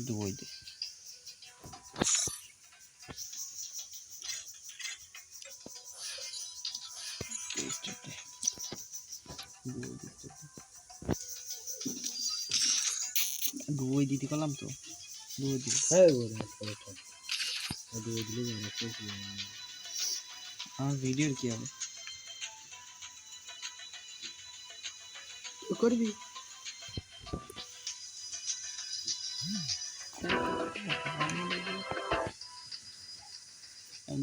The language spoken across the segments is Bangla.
দুই দে দুই দিতে করলাম তো দুই দিতে আমার ভিডিওর কি হবে করবি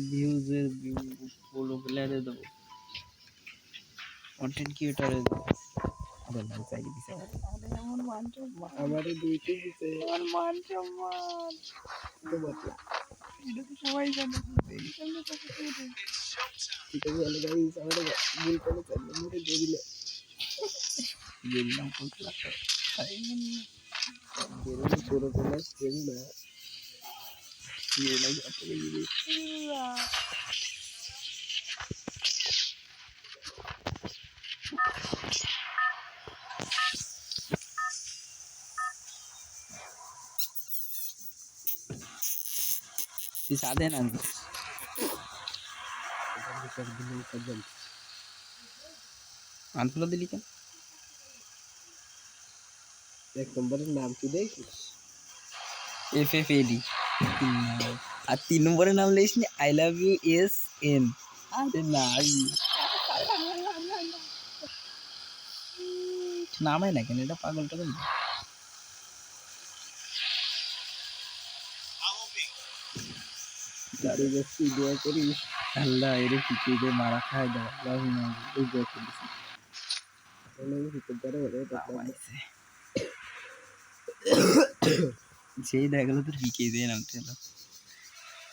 ভিউজের বলো প্লেয়ারে দেবো কন্টেন্ট ক্রিয়েটরে দেবো আরে ভাই চাই দিছে আরে আমার মান সম্মান আমারে দুইতে দিতে আমার মান সম্মান তো বটলা এটা তো সবাই জানে এই সামনে কত করে ঠিক আছে ভালো গাইস আমারে ভুল করে চাইলে মেরে দিয়ে দিলে দিলাম কত লাগবে তাই মানে পুরো পুরো স্ক্রিন না ये नहीं जाते ये साधे ना दिली क्या एक नंबर नाम की देख FFAD আর 3 নম্বরের নাম লিখিস নি আই লাভ ইউ SN আরে নাই নামই না কেন এটা পাগলটা কেন গাড়ি যাচ্ছি দোয়া করি আল্লাহ এর পিছে দিয়ে মারা খায় দাও লাভ না এই দোয়া করি সেই দেখা গেলো তোর পিকে দিয়ে নামতে হলো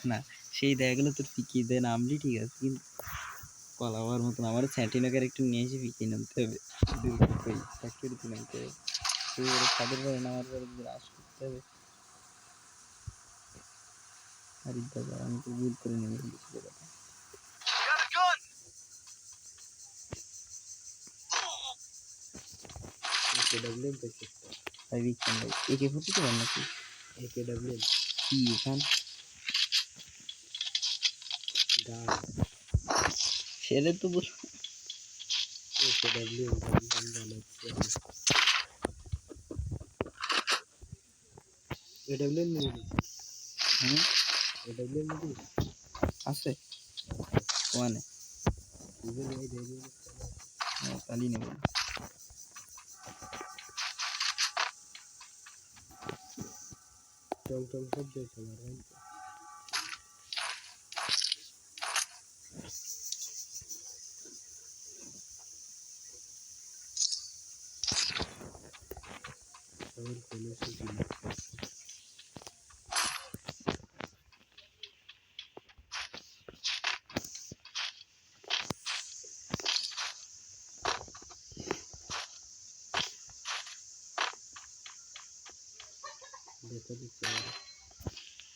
না সেই দেখা গেলো তোর পিকে দিয়ে নামলি ঠিক আছে কিন্তু পালাবার মতন আমার স্যান্টিনোকের একটু নিয়ে এসে পিকে নামতে হবে ফ্যাক্টরিতে নামতে হবে ছাদের পরে নামার পরে রাস করতে হবে আর দাদা আমি তো ভুল করে নেমে গেছি কথা AK-47 তো নাকি AKWM কি এখান সেরে তো বল AKWM আছে কোয়ানে তালি নেব টম সব দেখো देखो दिखता है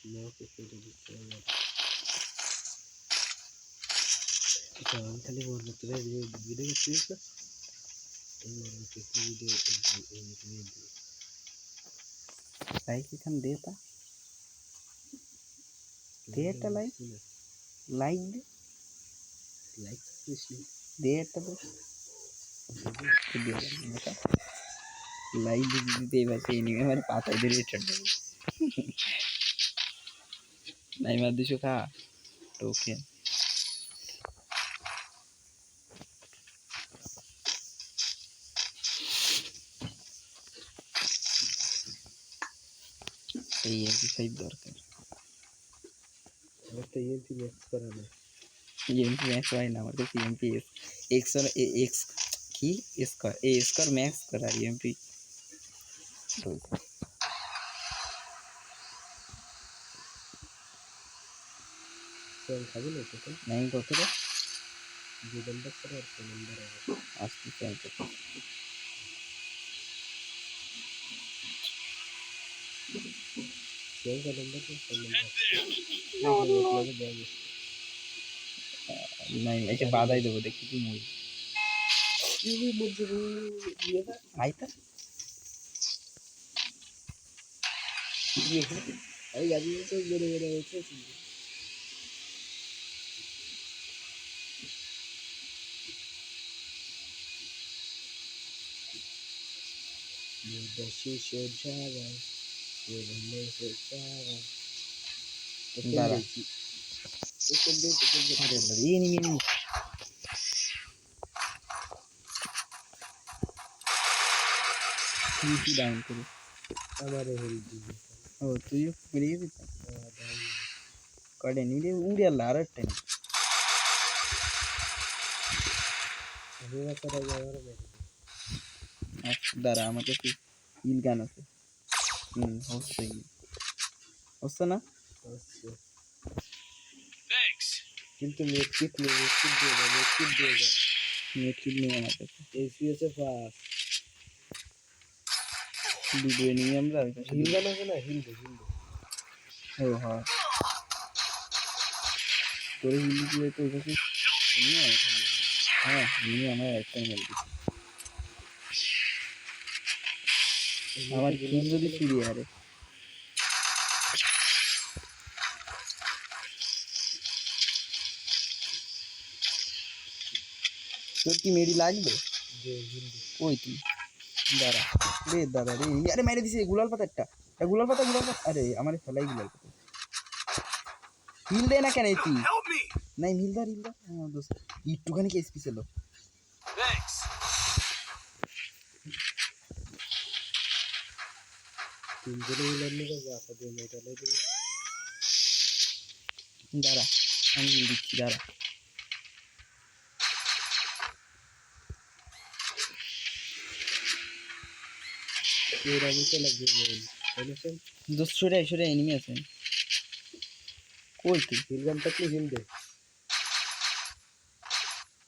मैं किसी को दिखता है अच्छा हम खाली बोल रहे थे ये वीडियो का चीज़ ना ये किसी वीडियो लाइक किसान देता लाइक लाइक देता तो लाइक दिते बस नहीं हमारे पास इधर रिटर्न नहीं मत दिशो था टोकन ये भी सही दरकार और तो ये भी मैक्स कराना ये भी मैक्स वाला ना मतलब CMP X और X की इसका A इसका मैक्स करा EMP नहीं करते तो गूगल पर करो और नंबर है आज की टाइम पे सेव का नंबर तो नहीं ऐसे बाद आई दो देखी थी मूवी ये मुझे ये था आई था আমি গাড়ি তো বেড়ে বেড়ে উঠেছি Mudashi Shojara, Yevane Shojara. Dara. Ini. Ini down करो. हमारे हेल्दी. Oh, तो ये ग्रेव है. कड़े नहीं दे उड़े लारा टेन. अभी वो करा जाएगा रे. दारा मतलब कि हिल गाना से. होता ही. होता ना? Thanks. किंतु मेकिट देगा. मेकिट नहीं आना चाहिए. एसीएस से फास्ट. वीडियो नहीं हम लोग. हिल गाना से ना हिल दे. ओ हाँ. तो हिल किए तो जैसे नहीं आया था. हाँ नहीं हमारा एक्टर मिल गया. हमारी टीम जो भी सीधी है रे. तो की मेरी लाग दे. ओए की. दारा. दारा रे. अरे मेरे दिसे गुलाल पता है गुलाल पता. अरे हमारे फलाई गुलाल पता. हिल देना क्या नहीं थी. नहीं मिलता हाँ दोस्त ये टुकन के एसपी से लो. थैंक्स. तीन जने मिलने का जाता दे मैं चले दे. दारा हम दिखी दारा. ये रानी से लग गई है. एनिमेशन दोस्त छोड़े एनिमेशन. कोई थी हिलगन तक नहीं हिल दे.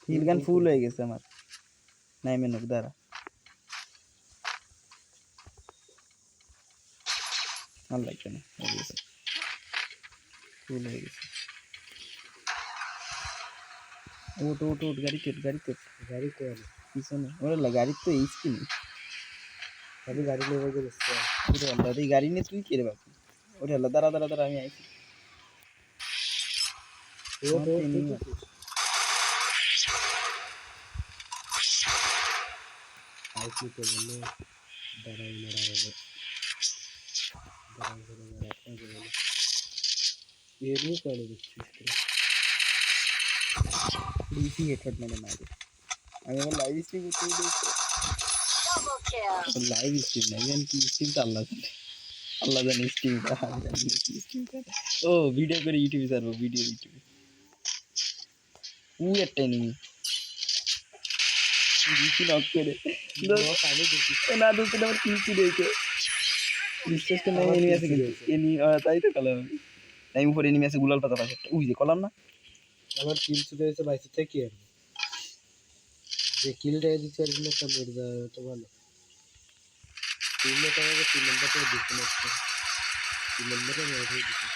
हिलगन फुल हो गया समार. नहीं मैं नुकदारा. अल्लाह के ना फुल हो गया. ओट गाड़ी तो किसने और गाड़ी तो इसकी नहीं. अभी गाड़ी ले गए इससे. पूरे अल्लाह दी गाड़ी ने तू ही करे बाकी. और अल्लाह दारा मैं आई थी. वो नहीं है. आई थी तो बोले दारा ही मेरा है. दारा से मेरा अपना जो है. ये नहीं कॉलेज अच्छी है. डीसी हेडशॉट मैंने मारे. अगर लाइव स्ट्रीम करते हैं तो लाइव स्ट्रीम नहीं है कि स्ट्रीम तो अल्लाह जाने स्ट्रीम का ओ वीडियो করে ইউটিউবে ছাড়বো. वीडियो यूट्यूब ও একটা এনিমি ডিসি নক করে না দুটো আমার কিলছি দেখে বিশ্বাস করে নাই. এনিমি আছে কিন্তু এনিমি তাই তো কলাম টাইম পর এনিমি আছে গুলাল পাতা পাশে. ওই যে কলাম না আমার কিলছি দিয়েছে 22 থেকে কি আর যে কিলটা দিতে পারবি না সব মেরে দেওয়া তো ভালো. तीन में कहोगे 3 नंबर पे डिस्कनेक्ट कर. 3 नंबर पे मेरे दिखे.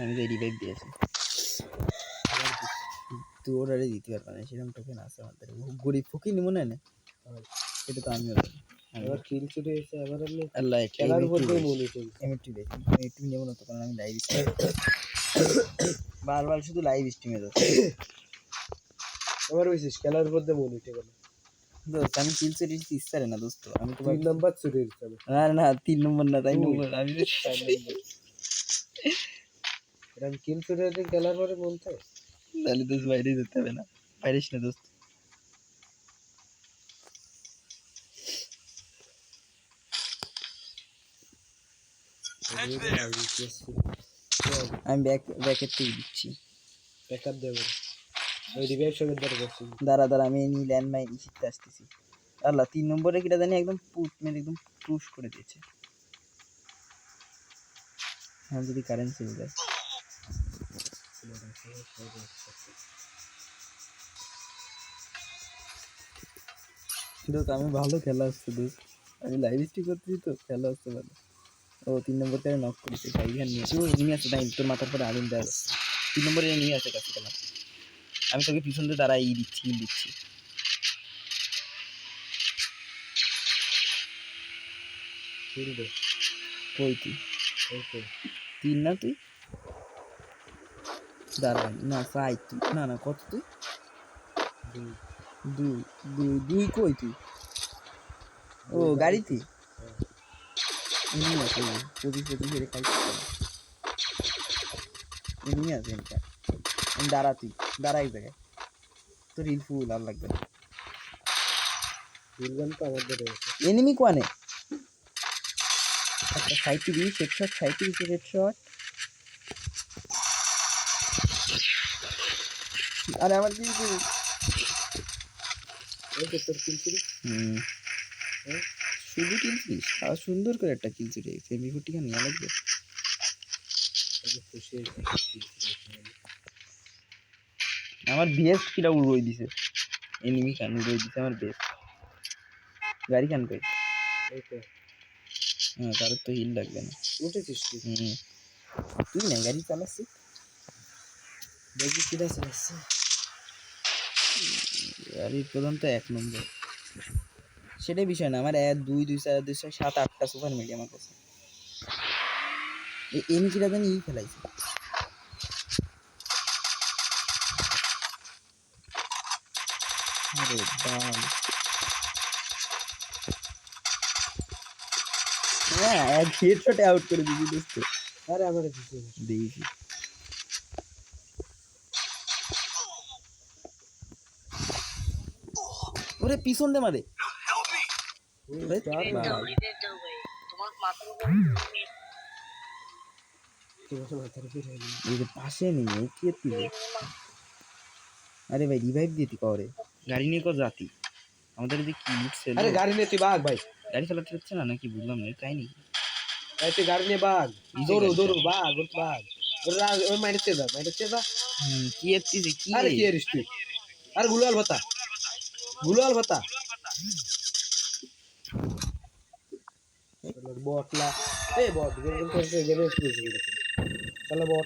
আমি তো রিভাইভ দিয়েছি. তুই ওর আরে দিতে পারবা না. সেরকম টোকেন আছে আমাদের. গরিব ফকির মনে না. সেটা তো আমিও জানি. আবার কিল চুরি হয়েছে আবার আমি আল্লাহ খেলার উপর দিয়ে মনে করি. এমটি দেখি একটু নেব না তো কারণ আমি লাইভ স্ট্রিম বারবার শুধু লাইভ স্ট্রিমে যাচ্ছি. আমার বিশেষ খেলার উপর দিয়ে মনে উঠে গেল. দোস্ত আমি কিল চুরি ইচ্ছা না দোস্ত. আমি তো 3 নাম্বার চুরি হয়েছে. না 3 নম্বর না তাই নম্বর আমি এরকম কিল চুরি হয়েছে খেলার পরে বলতে তাহলে দোস্ত বাইরে যেতে হবে না. পারিস না দোস্ত. আমি ব্যাকের থেকে দিচ্ছি. ব্যাকআপ দেবো. ওই রিভাইভ সবের দরকার. দাঁড়া আমি এই ল্যান্ড মাইন শিখতে আসতেছি. আল্লাহ 3 নম্বরে কিটা জানি একদম পুশ মেরে একদম পুশ করে দিয়েছে. হ্যাঁ যদি কারেন্ট চলে যায়. আমি ভালো খেলা আসছে দোস্ত. আমি লাইভ স্ট্রিম করতেছি তো খেলা আসতে ভালো. ও 3 নম্বর থেকে নক করেছে. ভাইয়ান নিয়ে আসে তাই তোর মাথার পরে আগুন দেওয়া. 3 নম্বরে নিয়ে আসে কাছে খেলা. আমি তোকে পিছন দিয়ে দাঁড়াই দিচ্ছি. তিনটে কই তুই এই তো 3 না তুই দাঁড়া না সাই তুই না না কত তুই দুই 2 2 2 কই তুই ও গাড়িতে হ্যাঁ। এনিমি আছে পঁচিশ হেরে খাইছিস এনিমি আছে এটা দাঁড়া তুই দাঁড়া এক জায়গায় তোর হিল ফুল আর লাগবে না দুর্গান তো আমাদের রয়েছে এনিমি কোয়ানে একটা 37 হেডশট 37 হেডশট আরে আমার কিন্তু এই তো তোর কিল ছিল হ্যাঁ শুধু কিল ফিস আর সুন্দর করে একটা কিল চলে গেছে এমনি ফুটিকা নিয়ে লাগবে আমি খুশি হয়েছি আমার বেস্ট কিলা উড়ই দিছে এনিমি কান উড়ই দিছে আমার বেস্ট গাড়ি কান কই এই তো হ্যাঁ তার তো হিল লাগবে না উঠেছিস তুই তুই না গাড়ি চালাচ্ছিস দেখি কিরা চালাচ্ছে গাড়ির প্রধান তো 1 নম্বর সেটাই বিষয় না আমার 1 2 2 4 2 6 7 8টা সুপার মিডিয়াম আমার কাছে এই এম কিরা জানি ফেলাইছে আরে বাল হ্যাঁ এক হেডশটে আউট করে দিবি দোস্ত আরে আমার দিতে দেখি ওরে পিছন দে মারে তোমার মাথার উপরে হয়নি এই যে পাশে নেই এই কি তুই আরে ভাই রিভাইভ দিতি করে গাড়ি নিয়ে কো জাতি আমাদের যে কি উঠছে আরে গাড়ি নিয়ে তুই ভাগ ভাই গাড়ি চালাতে হচ্ছে না নাকি বুঝলাম না তাই নাকি ভাই তুই গাড়ি নিয়ে ভাগ দৌড়ো দৌড়ো ভাগ ওর ভাগ ওই মাইরতে যা কি এসছিস কি আরে কি এরিস তুই আরে গুলাল ভাতা বটলা এ বট গেম খেলতে গেমে চলে বট